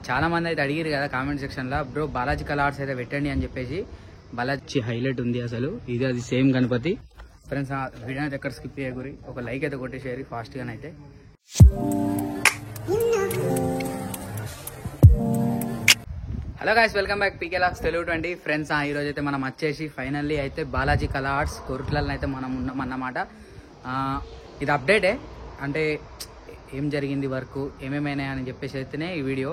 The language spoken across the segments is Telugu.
చాలా మంది అయితే అడిగారు కదా కామెంట్ సెక్షన్లో, బ్రో బాలాజీ కళా ఆర్ట్స్ అయితే పెట్టండి అని చెప్పేసి. బాలాజీ హైలైట్ ఉంది అసలు, ఇది అది సేమ్ గణపతి. ఫ్రెండ్స్ వీడియో అయితే ఎక్కడ స్కిప్ చేయకూరి, ఒక లైక్ అయితే కొట్టేసేయాలి ఫాస్ట్గానైతే. హలో గాయ్స్, వెల్కమ్ బ్యాక్ పీకే లాక్స్ తెలుగు 20. ఫ్రెండ్స్ ఈరోజు అయితే మనం వచ్చేసి ఫైనల్లీ అయితే బాలాజీ కళా ఆర్ట్స్ కొరుట్లలో అయితే మనం ఉన్నాం అన్నమాట. ఇది అప్డేటే, అంటే ఏం జరిగింది వర్క్ ఏమేమైనా అని చెప్పేసి అయితేనే ఈ వీడియో.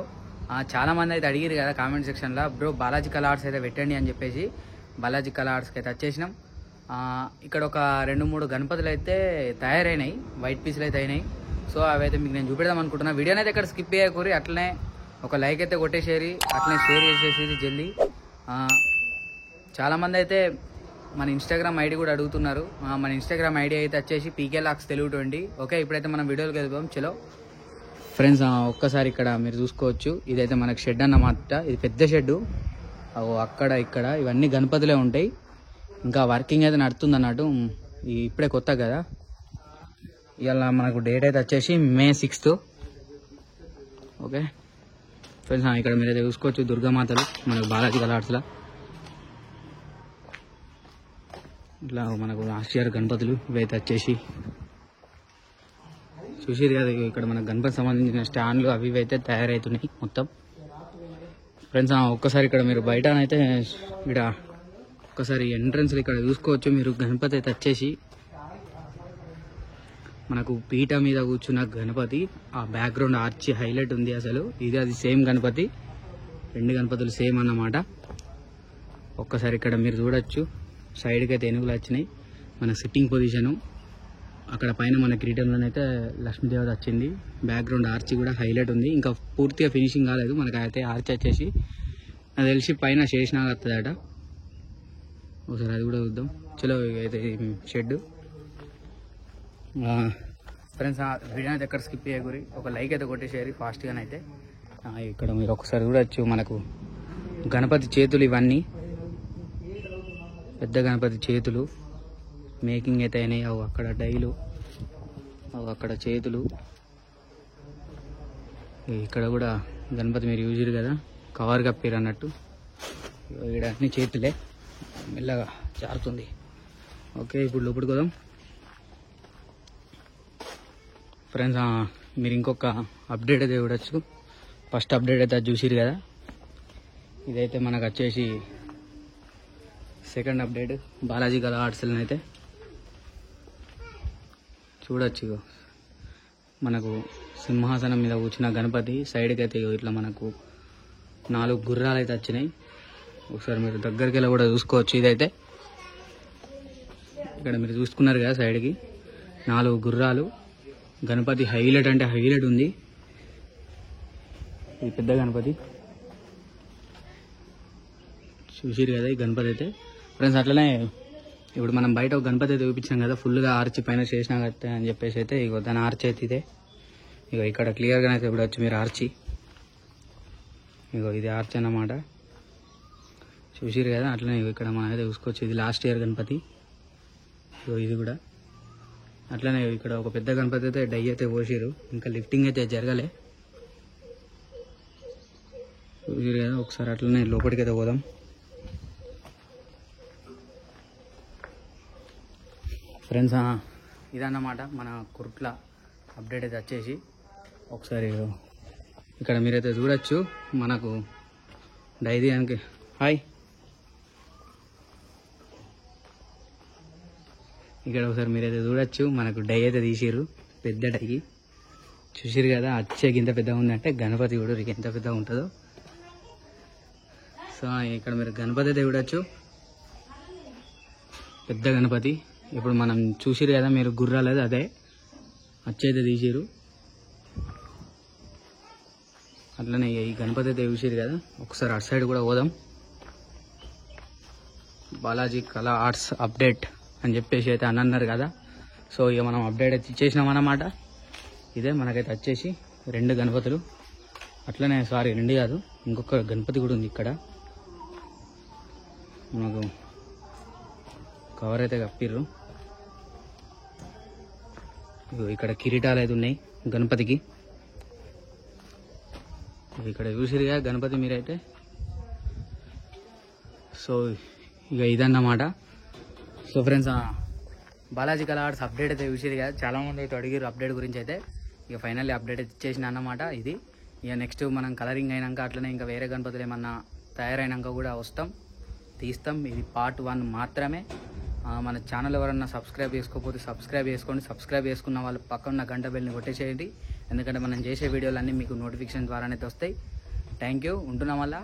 చాలా మంది అయితే అడిగారు కదా కామెంట్ సెక్షన్లో, బ్రో బాలాజీ కళా ఆర్ట్స్ అయితే పెట్టండి అని చెప్పేసి. బాలాజీ కళా ఆర్ట్స్కి అయితే వచ్చేసినాం. ఇక్కడ ఒక 2-3 గణపతులు అయితే తయారైనాయి, వైట్ పీసులు అయితే అయినాయి. సో అవి అయితే మీకు నేను చూపెడదాం అనుకుంటున్నా. వీడియోని అయితే ఇక్కడ స్కిప్ చేయకూరి, అట్లనే ఒక లైక్ అయితే కొట్టేసేరి, అట్లనే షేర్ చేసేసి జల్దీ. చాలామంది అయితే మన ఇన్స్టాగ్రామ్ ఐడి కూడా అడుగుతున్నారు. మన ఇన్స్టాగ్రామ్ ఐడి అయితే వచ్చేసి పీకే లాక్స్ తెలుగు 20. ఓకే, ఇప్పుడైతే మనం వీడియోకి వెళ్దాం, చలో. ఫ్రెండ్స్ ఒక్కసారి ఇక్కడ మీరు చూసుకోవచ్చు, ఇదైతే మనకు షెడ్ అన్నమాట. ఇది పెద్ద షెడ్డు, అక్కడ ఇక్కడ ఇవన్నీ గణపతులే ఉంటాయి. ఇంకా వర్కింగ్ అయితే నడుతుంది అన్నట్టు, ఇప్పుడే కొత్త కదా. ఇవాళ మనకు డేట్ అయితే వచ్చేసి May 6th. ఓకే ఫ్రెండ్స్, ఇక్కడ మీరైతే చూసుకోవచ్చు దుర్గామాతలు మనకు బాలాజీ కళా ఆర్ట్స్లో. ఇట్లా మనకు లాస్ట్ ఇయర్ గణపతులు ఇవైతే వచ్చేసి చూసిరు కదా. ఇక్కడ మనకు గణపతి సంబంధించిన స్టాండ్లు అవి ఇవైతే తయారవుతున్నాయి మొత్తం. ఫ్రెండ్స్ ఒక్కసారి ఇక్కడ మీరు బయటనైతే ఇక్కడ ఒక్కసారి ఎంట్రన్స్లో ఇక్కడ చూసుకోవచ్చు మీరు. గణపతి అయితే వచ్చేసి మనకు పీట మీద కూర్చున్న గణపతి, ఆ బ్యాక్గ్రౌండ్ ఆర్చి హైలైట్ ఉంది అసలు, ఇది అది సేమ్ గణపతి. 2 గణపతులు సేమ్ అన్నమాట. ఒక్కసారి ఇక్కడ మీరు చూడొచ్చు, సైడ్కి అయితే ఏనుగులు వచ్చినాయి. మన సిట్టింగ్ పొజిషను అక్కడ పైన మన కిరీటంలోనైతే లక్ష్మీదేవత వచ్చింది. బ్యాక్గ్రౌండ్ ఆర్చి కూడా హైలైట్ ఉంది, ఇంకా పూర్తిగా ఫినిషింగ్ కాలేదు. మనకైతే ఆర్చి వచ్చేసి నాకు తెలిసి పైన శేషనాగ్ వస్తుందట. ఒకసారి అది కూడా చూద్దాం, చలో. అయితే షెడ్. ఫ్రెండ్స్ వీడియో అయితే ఎక్కడ స్కిప్ చేయకూరి, ఒక లైక్ అయితే కొట్టేసేయాలి ఫాస్ట్గానైతే. ఇక్కడ మీరు ఒకసారి చూడొచ్చు మనకు గణపతి చేతులు, ఇవన్నీ పెద్ద గణపతి చేతులు మేకింగ్ అయితే అయినాయి. అవి అక్కడ డైలు, అవి అక్కడ చేతులు. ఇక్కడ కూడా గణపతి మీరు యూజర్ కదా, కవర్ కప్పారు అన్నట్టు. ఇక్కడ అన్ని చేతులే, మెల్లగా జారుతుంది. ఓకే, ఇప్పుడు లోపలికి పోదాం. ఫ్రెండ్స్ మీరు ఇంకొక అప్డేట్ అయితే చూడొచ్చు. ఫస్ట్ అప్డేట్ అయితే అది చూసిరు కదా, ఇదైతే మనకు వచ్చేసి సెకండ్ అప్డేట్ బాలాజీ కళా ఆర్ట్స్లో అయితే చూడొచ్చు. మనకు సింహాసనం మీద కూర్చున్న గణపతి, సైడ్కి అయితే ఇట్లా మనకు 4 గుర్రాలు అయితే వచ్చినాయి. ఒకసారి మీరు దగ్గరికి వెళ్ళి కూడా చూసుకోవచ్చు. ఇదైతే ఇక్కడ మీరు చూసుకున్నారు కదా, సైడ్కి 4 గుర్రాలు. గణపతి హైలైట్ అంటే హైలైట్ ఉంది. ఇది పెద్ద గణపతి చూసిరు కదా, ఈ గణపతి అయితే. ఫ్రెండ్స్ అట్లనే ఇప్పుడు మనం బయట ఒక గణపతి అయితే చూపించాం కదా, ఫుల్గా ఆర్చి పైన చేసినా కదా అని చెప్పేసి అయితే, ఇగో దాని ఆర్చి అయితే ఇదే. ఇగో ఇక్కడ క్లియర్గా అయితే చూడవచ్చు మీరు ఆర్చి. ఇగో ఇది ఆర్చి అన్నమాట, చూసిరు కదా. అట్లనే ఇక్కడ మనం అయితే చూసుకోవచ్చు, ఇది లాస్ట్ ఇయర్ గణపతి. ఇగో ఇది కూడా అట్లనే. ఇక్కడ ఒక పెద్ద గణపతి అయితే డై అయితే పోసిరు, ఇంకా లిఫ్టింగ్ అయితే జరగలే. చూసిరు కదా, ఒకసారి అట్లనే లోపలికి అయితే పోదాం. ఫ్రెండ్స్ ఇదన్నమాట మన కుర్ట్ల అప్డేట్ అయితే వచ్చేసి. ఒకసారి ఇక్కడ మీరైతే చూడొచ్చు మనకు డైరీ అని. హాయ్, ఇక్కడ ఒకసారి మీరైతే చూడొచ్చు మనకు డై అయితే తీసిర్రు, పెద్ద డై. చూసిరు కదా, అచ్చేకి ఇంత పెద్దగా ఉందంటే గణపతి కూడా ఎంత పెద్దగా ఉంటుందో. సో ఇక్కడ మీరు గణపతి అయితే చూడొచ్చు, పెద్ద గణపతి. ఇప్పుడు మనం చూసిరు కదా మీరు గుర్రాలేదు, అదే అచ్చైతే తీసిరు. అట్లనే ఈ గణపతి అయితే చూసిరు కదా. ఒకసారి అటు సైడ్ కూడా పోదాం. బాలాజీ కళా ఆర్ట్స్ అప్డేట్ అని చెప్పేసి అయితే అన్నారు కదా. సో ఇక మనం అప్డేట్ అయితే ఇచ్చేసినాం అన్నమాట. ఇదే మనకైతే వచ్చేసి 2 గణపతులు. అట్లనే సారీ 2 కాదు, ఇంకొక గణపతి కూడా ఉంది ఇక్కడ. మనకు కవర్ అయితే కప్పిర్రు. ఇక్కడ కిరీటాలు అయితే ఉన్నాయి గణపతికి. ఇక్కడ చూసిరుగా గణపతి మీరైతే. సో ఇక ఇదన్నమాట. సో ఫ్రెండ్స్ బాలాజీ కళా ఆర్ట్స్ అప్డేట్ అయితే చూసిరుగా, చాలామంది అయితే అడిగారు అప్డేట్ గురించి. అయితే ఇక ఫైనల్లీ అప్డేట్ అయితే ఇచ్చేసిన అన్నమాట ఇది. ఇక నెక్స్ట్ మనం కలరింగ్ అయినాక అట్లనే ఇంకా వేరే గణపతులు ఏమన్నా తయారైనాక కూడా తీస్తాం. ఇది పార్ట్ 1 మాత్రమే. మన ఛానల్ ఎవరన్నా సబ్స్క్రైబ్ చేసుకోకపోతే సబ్స్క్రైబ్ చేసుకోండి. సబ్స్క్రైబ్ చేసుకున్న వాళ్ళు పక్కన గంట బెల్ని కొట్టేసేయండి, ఎందుకంటే మనం చేసే వీడియోలు అన్నీ మీకు నోటిఫికేషన్ ద్వారానే వస్తాయి. Thank you. ఉంటున్నాం వల్ల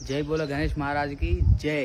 జై బోలో గణేష్ మహారాజ్కి జై.